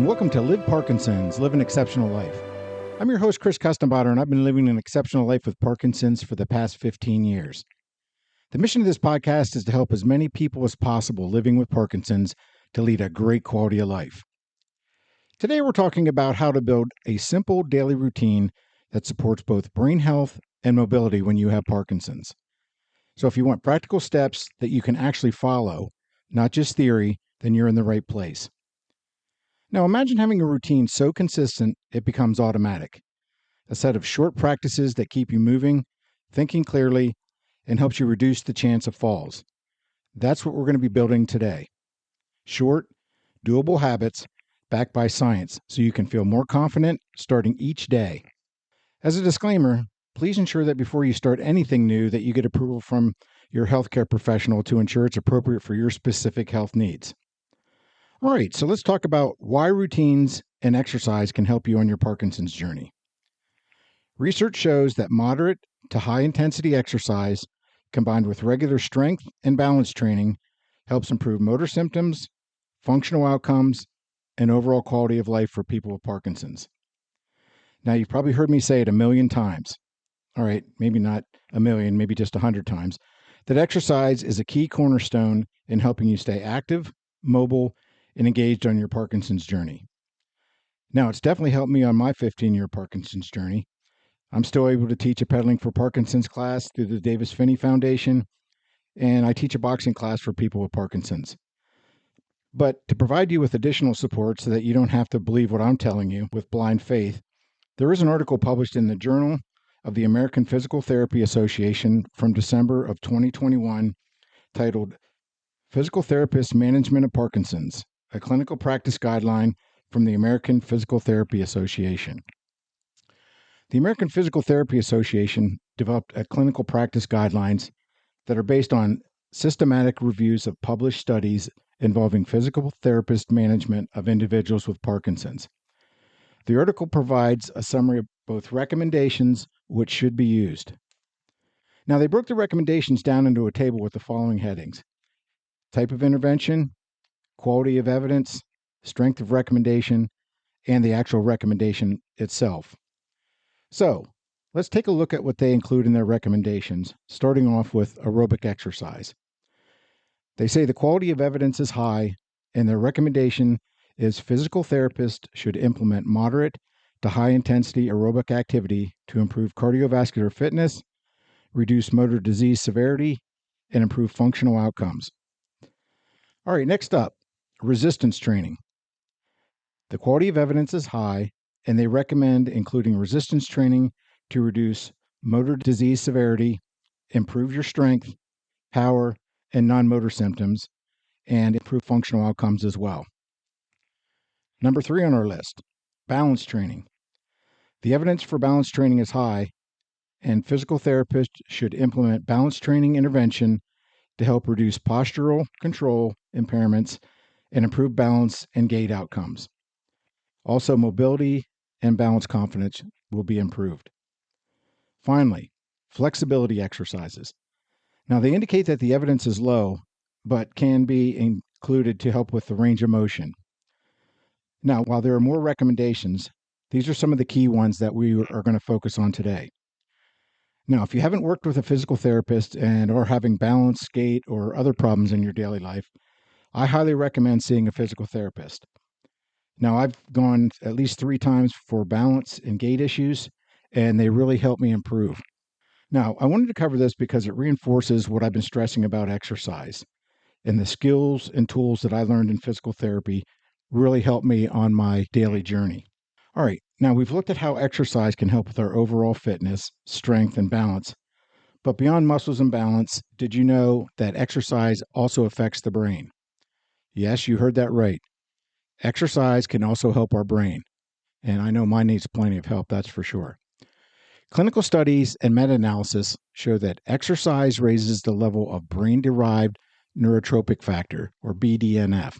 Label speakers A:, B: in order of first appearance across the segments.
A: and welcome to Live Parkinson's, Live an Exceptional Life. I'm your host, Chris Custenbotter, and I've been living an exceptional life with Parkinson's for the past 15 years. The mission of this podcast is to help as many people as possible living with Parkinson's to lead a great quality of life. Today, we're talking about how to build a simple daily routine that supports both brain health and mobility when you have Parkinson's. So if you want practical steps that you can actually follow, not just theory, then you're in the right place. Now imagine having a routine so consistent it becomes automatic. A set of short practices that keep you moving, thinking clearly, and helps you reduce the chance of falls. That's what we're going to be building today. Short, doable habits backed by science so you can feel more confident starting each day. As a disclaimer, please ensure that before you start anything new that you get approval from your healthcare professional to ensure it's appropriate for your specific health needs. All right, so let's talk about why routines and exercise can help you on your Parkinson's journey. Research shows that moderate to high-intensity exercise combined with regular strength and balance training helps improve motor symptoms, functional outcomes, and overall quality of life for people with Parkinson's. Now, you've probably heard me say it a million times. All right, maybe not a million, maybe just 100 times, that exercise is a key cornerstone in helping you stay active, mobile, and engaged on your Parkinson's journey. Now, it's definitely helped me on my 15-year Parkinson's journey. I'm still able to teach a Pedaling for Parkinson's class through the Davis Finney Foundation, and I teach a boxing class for people with Parkinson's. But to provide you with additional support so that you don't have to believe what I'm telling you with blind faith, there is an article published in the Journal of the American Physical Therapy Association from December of 2021 titled Physical Therapist Management of Parkinson's, a clinical practice guideline from the American Physical Therapy Association. The American Physical Therapy Association developed a clinical practice guidelines that are based on systematic reviews of published studies involving physical therapist management of individuals with Parkinson's. The article provides a summary of both recommendations which should be used. Now, they broke the recommendations down into a table with the following headings: type of intervention, quality of evidence, strength of recommendation, and the actual recommendation itself. So, let's take a look at what they include in their recommendations, starting off with aerobic exercise. They say the quality of evidence is high, and their recommendation is physical therapists should implement moderate to high-intensity aerobic activity to improve cardiovascular fitness, reduce motor disease severity, and improve functional outcomes. All right, next up, resistance training. The quality of evidence is high, and they recommend including resistance training to reduce motor disease severity, improve your strength, power, and non-motor symptoms, and improve functional outcomes as well. Number 3 on our list, balance training. The evidence for balance training is high, and physical therapists should implement balance training intervention to help reduce postural control impairments and improve balance and gait outcomes. Also, mobility and balance confidence will be improved. Finally, flexibility exercises. Now, they indicate that the evidence is low, but can be included to help with the range of motion. Now, while there are more recommendations, these are some of the key ones that we are going to focus on today. Now, if you haven't worked with a physical therapist and are having balance, gait, or other problems in your daily life, I highly recommend seeing a physical therapist. Now, I've gone at least 3 times for balance and gait issues, and they really help me improve. Now, I wanted to cover this because it reinforces what I've been stressing about exercise, and the skills and tools that I learned in physical therapy really helped me on my daily journey. All right, now we've looked at how exercise can help with our overall fitness, strength, and balance. But beyond muscles and balance, did you know that exercise also affects the brain? Yes, you heard that right. Exercise can also help our brain, and I know mine needs plenty of help, that's for sure. Clinical studies and meta-analysis show that exercise raises the level of brain-derived neurotrophic factor, or BDNF.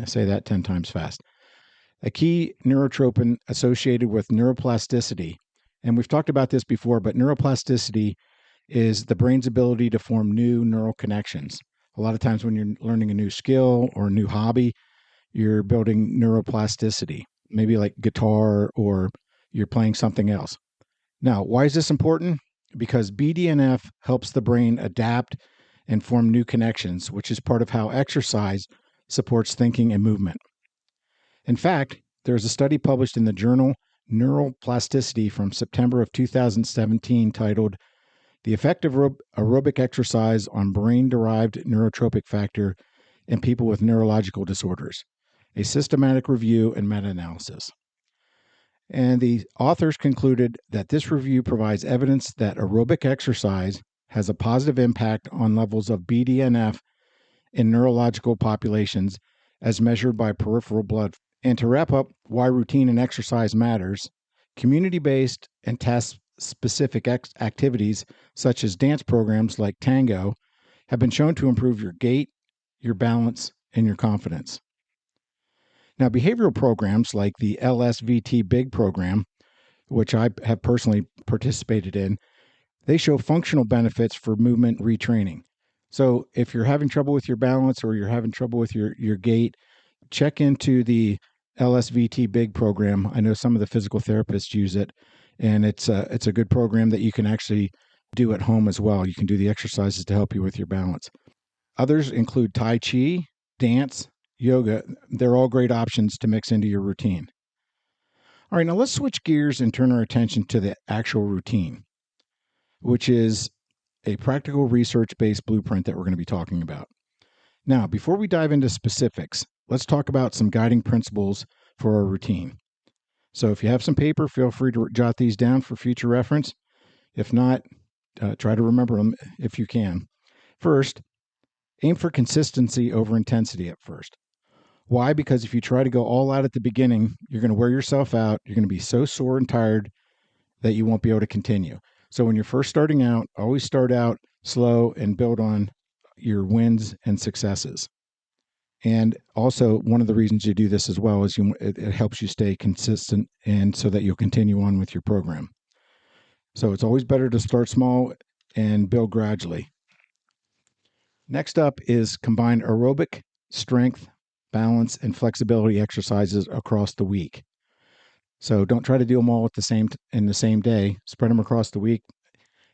A: I say that 10 times fast. A key neurotrophin associated with neuroplasticity. And we've talked about this before, but neuroplasticity is the brain's ability to form new neural connections. A lot of times when you're learning a new skill or a new hobby, you're building neuroplasticity, maybe like guitar or you're playing something else. Now, why is this important? Because BDNF helps the brain adapt and form new connections, which is part of how exercise supports thinking and movement. In fact, there's a study published in the journal Neuroplasticity from September of 2017 titled The Effect of Aerobic Exercise on Brain-Derived Neurotropic Factor in People with Neurological Disorders, a systematic review and meta-analysis. And the authors concluded that this review provides evidence that aerobic exercise has a positive impact on levels of BDNF in neurological populations as measured by peripheral blood. And to wrap up why routine and exercise matters, community-based and task-specific activities such as dance programs like tango have been shown to improve your gait, your balance, and your confidence. Now, behavioral programs like the LSVT Big program, which I have personally participated in, they show functional benefits for movement retraining. So if you're having trouble with your balance or you're having trouble with your gait, check into the LSVT Big program. I know some of the physical therapists use it, and it's a good program that you can actually do at home as well. You can do the exercises to help you with your balance. Others include Tai Chi, dance, yoga. They're all great options to mix into your routine. All right, now let's switch gears and turn our attention to the actual routine, which is a practical research-based blueprint that we're going to be talking about. Now, before we dive into specifics, let's talk about some guiding principles for our routine. So if you have some paper, feel free to jot these down for future reference. If not, try to remember them if you can. First, aim for consistency over intensity at first. Why? Because if you try to go all out at the beginning, you're going to wear yourself out. You're going to be so sore and tired that you won't be able to continue. So when you're first starting out, always start out slow and build on your wins and successes. And also, one of the reasons you do this as well is it helps you stay consistent and so that you'll continue on with your program. So it's always better to start small and build gradually. Next up is combine aerobic, strength, balance, and flexibility exercises across the week. So don't try to do them all in the same day. Spread them across the week,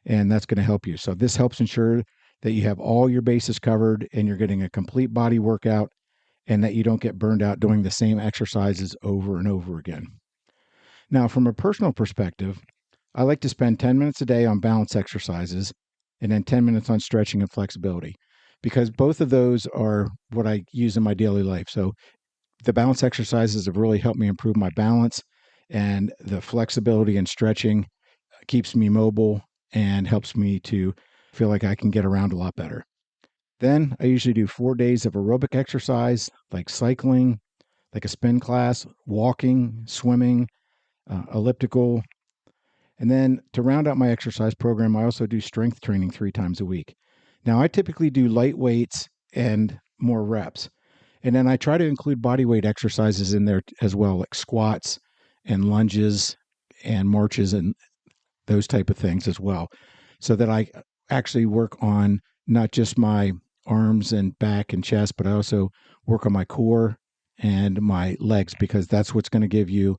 A: and that's going to help you. So this helps ensure that you have all your bases covered and you're getting a complete body workout and that you don't get burned out doing the same exercises over and over again. Now, from a personal perspective, I like to spend 10 minutes a day on balance exercises and then 10 minutes on stretching and flexibility, because both of those are what I use in my daily life. So the balance exercises have really helped me improve my balance, and the flexibility and stretching keeps me mobile and helps me to feel like I can get around a lot better. Then I usually do 4 days of aerobic exercise, like cycling, like a spin class, walking, swimming, elliptical. And then to round out my exercise program, I also do strength training 3 times a week. Now, I typically do light weights and more reps. And then I try to include body weight exercises in there as well, like squats and lunges and marches and those type of things as well, so that I actually work on not just my arms and back and chest, but I also work on my core and my legs, because that's what's going to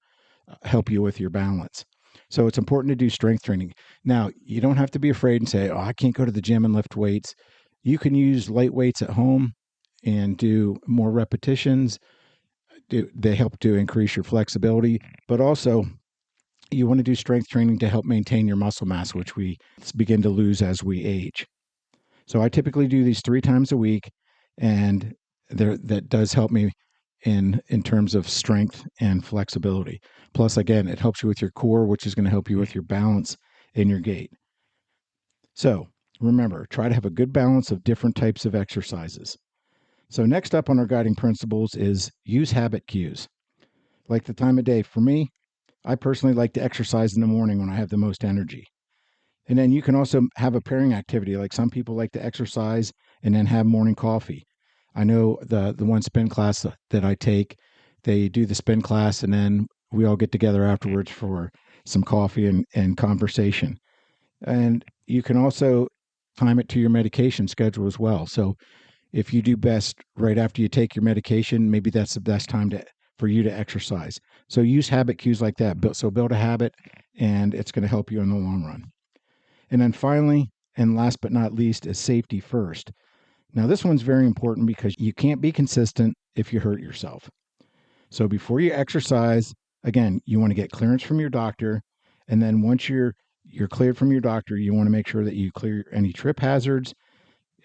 A: help you with your balance. So it's important to do strength training. Now, you don't have to be afraid and say, oh, I can't go to the gym and lift weights. You can use light weights at home and do more repetitions. They help to increase your flexibility, but also you want to do strength training to help maintain your muscle mass, which we begin to lose as we age. So I typically do these 3 times a week, and that does help me in terms of strength and flexibility. Plus, again, it helps you with your core, which is going to help you with your balance and your gait. So remember, try to have a good balance of different types of exercises. So next up on our guiding principles is use habit cues. Like the time of day. For me, I personally like to exercise in the morning when I have the most energy. And then you can also have a pairing activity. Like some people like to exercise and then have morning coffee. I know the one spin class that I take, they do the spin class and then we all get together afterwards for some coffee and conversation. And you can also time it to your medication schedule as well. So If you do best right after you take your medication, maybe that's the best time for you to exercise. So use habit cues like that. So build a habit, and it's going to help you in the long run. And then finally, and last but not least, is safety first. Now, this one's very important because you can't be consistent if you hurt yourself. So before you exercise, again, you want to get clearance from your doctor. And then once you're cleared from your doctor, you want to make sure that you clear any trip hazards.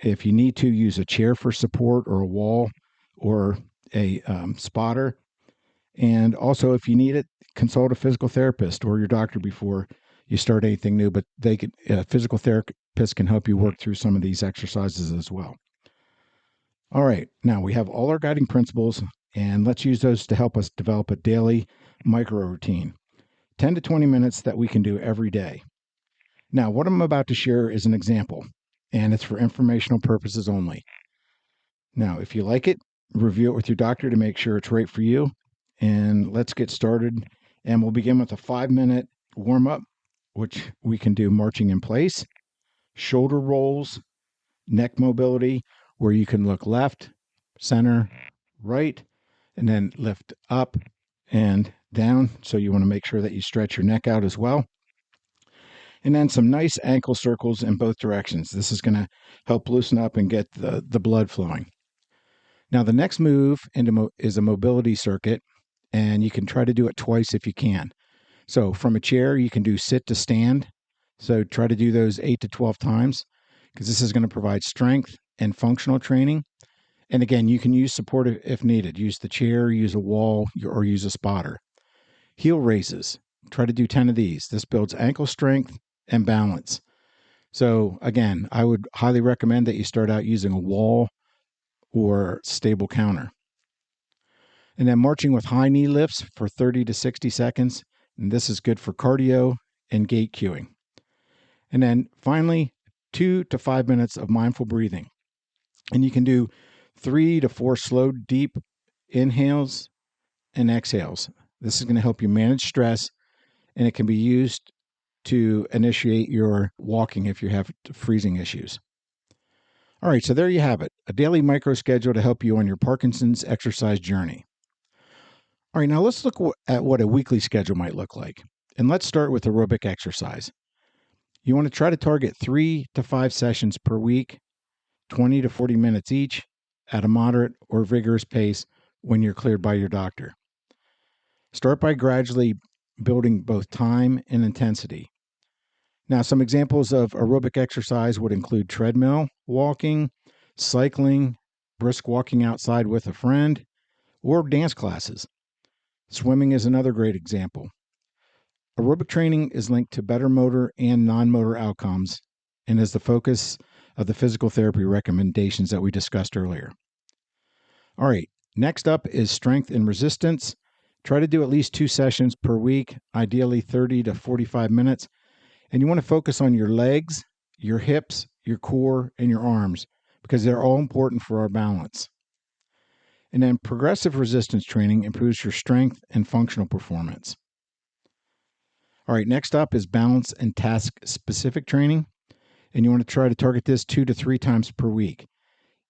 A: If you need to, use a chair for support or a wall or a spotter. And also, if you need it, consult a physical therapist or your doctor before you start anything new. But physical therapists can help you work through some of these exercises as well. All right, now we have all our guiding principles, and let's use those to help us develop a daily micro routine, 10 to 20 minutes that we can do every day. Now, what I'm about to share is an example, and it's for informational purposes only. Now, if you like it, review it with your doctor to make sure it's right for you. And let's get started. And we'll begin with a 5-minute warm-up, which we can do marching in place, shoulder rolls, neck mobility, where you can look left, center, right, and then lift up and down. So you want to make sure that you stretch your neck out as well. And then some nice ankle circles in both directions. This is going to help loosen up and get the blood flowing. Now, the next move is a mobility circuit, and you can try to do it twice if you can. So from a chair, you can do sit to stand. So try to do those 8 to 12 times, because this is going to provide strength and functional training. And again, you can use support if needed. Use the chair, use a wall, or use a spotter. Heel raises. Try to do 10 of these. This builds ankle strength and balance. So again, I would highly recommend that you start out using a wall or stable counter. And then marching with high knee lifts for 30 to 60 seconds. And this is good for cardio and gait cueing. And then finally, 2 to 5 minutes of mindful breathing. And you can do 3 to 4 slow, deep inhales and exhales. This is going to help you manage stress, and it can be used to initiate your walking if you have freezing issues. All right, so there you have it, a daily micro schedule to help you on your Parkinson's exercise journey. All right, now let's look at what a weekly schedule might look like. And let's start with aerobic exercise. You want to try to target 3 to 5 sessions per week, 20 to 40 minutes each, at a moderate or vigorous pace when you're cleared by your doctor. Start by gradually building both time and intensity. Now, some examples of aerobic exercise would include treadmill walking, cycling, brisk walking outside with a friend, or dance classes. Swimming is another great example. Aerobic training is linked to better motor and non-motor outcomes and is the focus of the physical therapy recommendations that we discussed earlier. All right, next up is strength and resistance. Try to do at least 2 sessions per week, ideally 30 to 45 minutes. And you want to focus on your legs, your hips, your core, and your arms, because they're all important for our balance. And then progressive resistance training improves your strength and functional performance. All right, next up is balance and task-specific training. And you want to try to target this 2 to 3 times per week.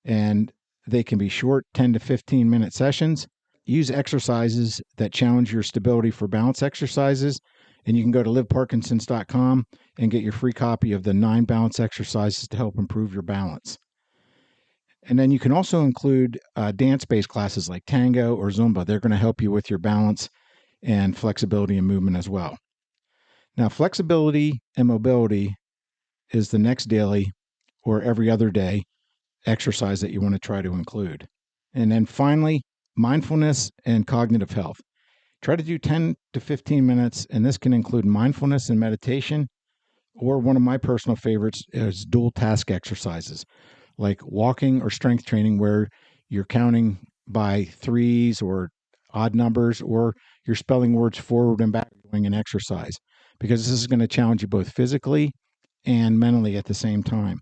A: And they can be short 10 to 15-minute sessions. Use exercises that challenge your stability for balance exercises. And you can go to liveparkinsons.com and get your free copy of the 9 balance exercises to help improve your balance. And then you can also include dance-based classes like tango or Zumba. They're going to help you with your balance and flexibility and movement as well. Now, flexibility and mobility is the next daily or every other day exercise that you want to try to include. And then finally, mindfulness and cognitive health. Try to do 10 to 15 minutes, and this can include mindfulness and meditation, or one of my personal favorites is dual task exercises, like walking or strength training, where you're counting by threes or odd numbers, or you're spelling words forward and back doing an exercise, because this is going to challenge you both physically and mentally at the same time.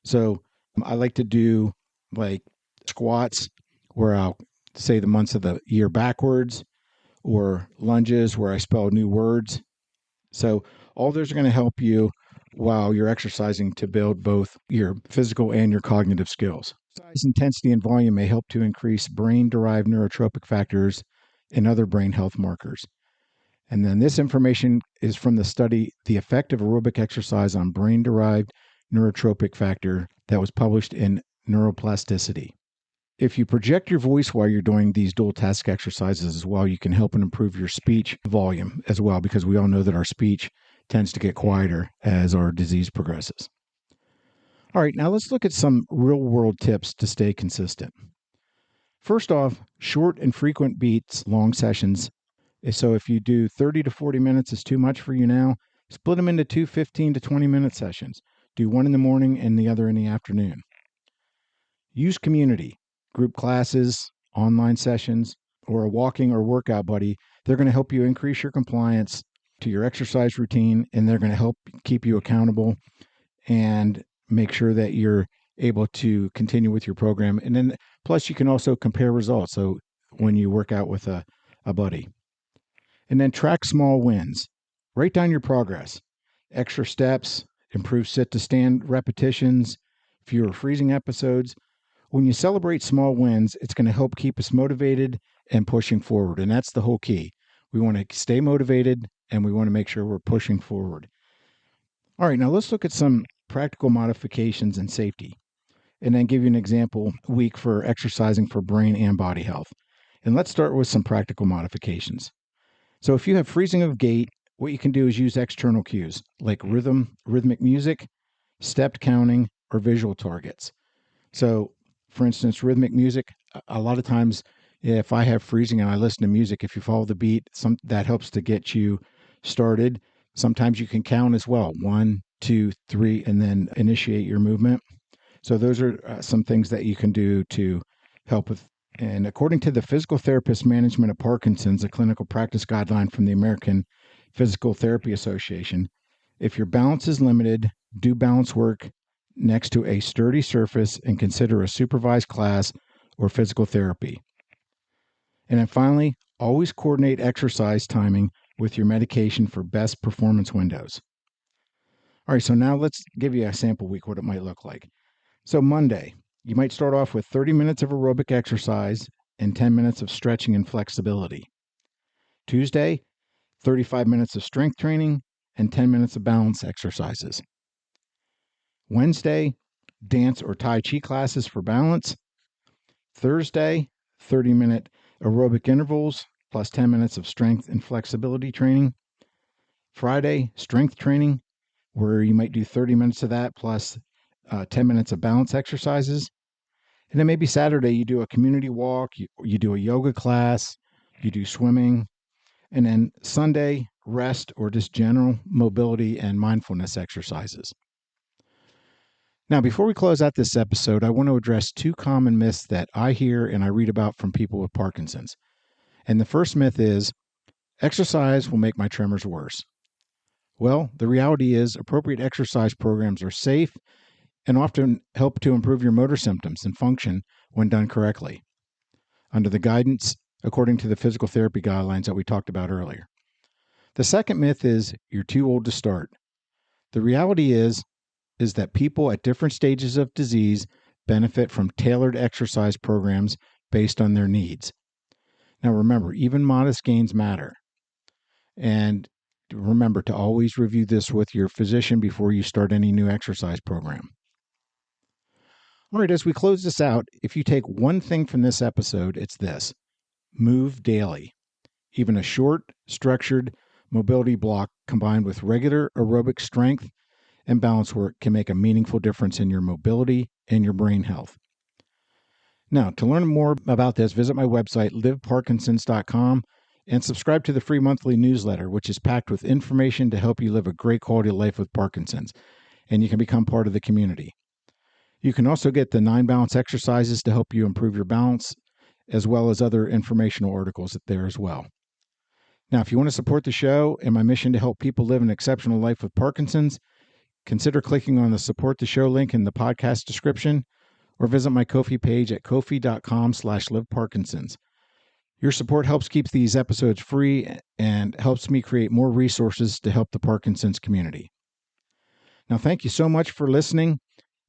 A: So I like to do like squats, where I'll say the months of the year backwards, or lunges where I spell new words. So all those are going to help you while you're exercising to build both your physical and your cognitive skills. Size, intensity, and volume may help to increase brain-derived neurotropic factors and other brain health markers. And then this information is from the study, The Effect of Aerobic Exercise on Brain-Derived Neurotropic Factor, that was published in Neuroplasticity. If you project your voice while you're doing these dual task exercises as well, you can help and improve your speech volume as well, because we all know that our speech tends to get quieter as our disease progresses. All right, now let's look at some real-world tips to stay consistent. First off, short and frequent beats long sessions. So if you do 30 to 40 minutes is too much for you now, split them into two 15 to 20-minute sessions. Do one in the morning and the other in the afternoon. Use community, group classes, online sessions, or a walking or workout buddy. They're going to help you increase your compliance to your exercise routine, and they're going to help keep you accountable and make sure that you're able to continue with your program. And then plus you can also compare results. So when you work out with a buddy. And then track small wins. Write down your progress. Extra steps, improve sit to stand repetitions, fewer freezing episodes. When you celebrate small wins, it's going to help keep us motivated and pushing forward. And that's the whole key. We want to stay motivated and we want to make sure we're pushing forward. All right, now let's look at some practical modifications and safety, and then give you an example week for exercising for brain and body health. And let's start with some practical modifications. So if you have freezing of gait, what you can do is use external cues like rhythmic music, stepped counting, or visual targets. So for instance, rhythmic music, a lot of times if I have freezing and I listen to music, if you follow the beat, that helps to get you started. Sometimes you can count as well, 1, 2, 3, and then initiate your movement. So those are some things that you can do to help with. And according to the Physical Therapist Management of Parkinson's, a clinical practice guideline from the American Physical Therapy Association, if your balance is limited, do balance work next to a sturdy surface and consider a supervised class or physical therapy. And then finally, always coordinate exercise timing with your medication for best performance windows. All right, so now let's give you a sample week, what it might look like. So Monday, you might start off with 30 minutes of aerobic exercise and 10 minutes of stretching and flexibility. Tuesday, 35 minutes of strength training and 10 minutes of balance exercises. Wednesday, dance or Tai Chi classes for balance. Thursday, 30-minute aerobic intervals plus 10 minutes of strength and flexibility training. Friday, strength training, where you might do 30 minutes of that plus 10 minutes of balance exercises. And then maybe Saturday, you do a community walk, you do a yoga class, you do swimming. And then Sunday, rest or just general mobility and mindfulness exercises. Now, before we close out this episode, I want to address two common myths that I hear and I read about from people with Parkinson's. And the first myth is, exercise will make my tremors worse. Well, the reality is appropriate exercise programs are safe and often help to improve your motor symptoms and function when done correctly, under the guidance according to the physical therapy guidelines that we talked about earlier. The second myth is you're too old to start. The reality is that people at different stages of disease benefit from tailored exercise programs based on their needs. Now remember, even modest gains matter. And remember to always review this with your physician before you start any new exercise program. All right, as we close this out, if you take one thing from this episode, it's this: move daily. Even a short, structured mobility block combined with regular aerobic strength and balance work can make a meaningful difference in your mobility and your brain health. Now, to learn more about this, visit my website, liveparkinsons.com, and subscribe to the free monthly newsletter, which is packed with information to help you live a great quality of life with Parkinson's, and you can become part of the community. You can also get the 9 balance exercises to help you improve your balance, as well as other informational articles there as well. Now, if you want to support the show and my mission to help people live an exceptional life with Parkinson's, consider clicking on the Support the Show link in the podcast description, or visit my Ko-fi page at kofi.com/liveparkinsons. Your support helps keep these episodes free and helps me create more resources to help the Parkinson's community. Now, thank you so much for listening.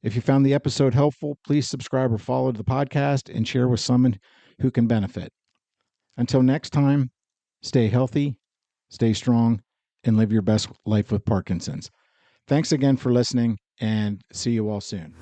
A: If you found the episode helpful, please subscribe or follow the podcast and share with someone who can benefit. Until next time, stay healthy, stay strong, and live your best life with Parkinson's. Thanks again for listening, and see you all soon.